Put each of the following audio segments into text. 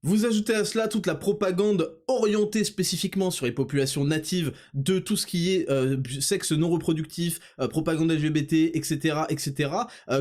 Vous ajoutez à cela toute la propagande orientée spécifiquement sur les populations natives de tout ce qui est sexe non reproductif, propagande LGBT, etc., etc.,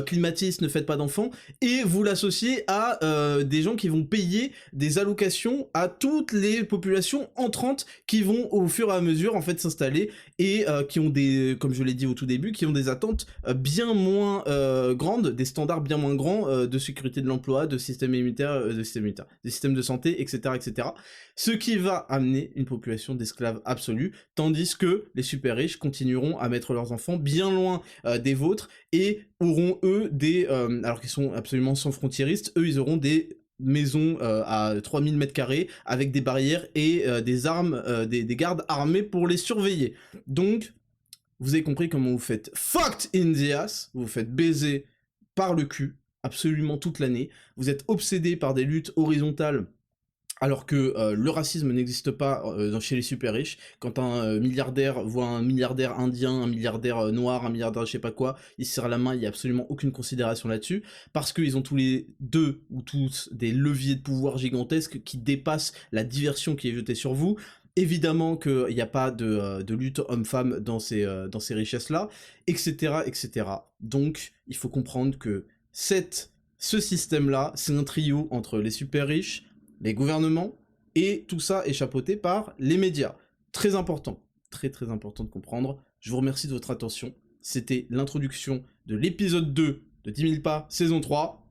climatisme, ne faites pas d'enfants, et vous l'associez à des gens qui vont payer des allocations à toutes les populations entrantes qui vont au fur et à mesure en fait s'installer et qui ont des, comme je l'ai dit au tout début, qui ont des attentes bien moins grandes, des standards bien moins grands de sécurité de l'emploi, de système immunitaire, des systèmes de santé, etc., etc. Ce qui va amener une population d'esclaves absolus, tandis que les super riches continueront à mettre leurs enfants bien loin des vôtres et auront eux des, alors qu'ils sont absolument sans frontiéristes, eux ils auront des maisons à 3000 mètres carrés avec des barrières et des armes, des gardes armés pour les surveiller. Donc, vous avez compris comment vous faites fucked in the ass, vous vous faites baiser par le cul absolument toute l'année, vous êtes obsédé par des luttes horizontales alors que le racisme n'existe pas chez les super riches. Quand un milliardaire voit un milliardaire indien, un milliardaire noir, un milliardaire je sais pas quoi, il se serre la main, il y a absolument aucune considération là-dessus, parce qu'ils ont tous les deux ou tous des leviers de pouvoir gigantesques qui dépassent la diversion qui est jetée sur vous. Évidemment qu'il n'y a pas de lutte homme-femme dans ces richesses-là, etc., etc. Donc, il faut comprendre que ce système-là, c'est un trio entre les super riches, les gouvernements, et tout ça est chapeauté par les médias. Très important, très très important de comprendre. Je vous remercie de votre attention. C'était l'introduction de l'épisode 2 de 10 000 pas, saison 3.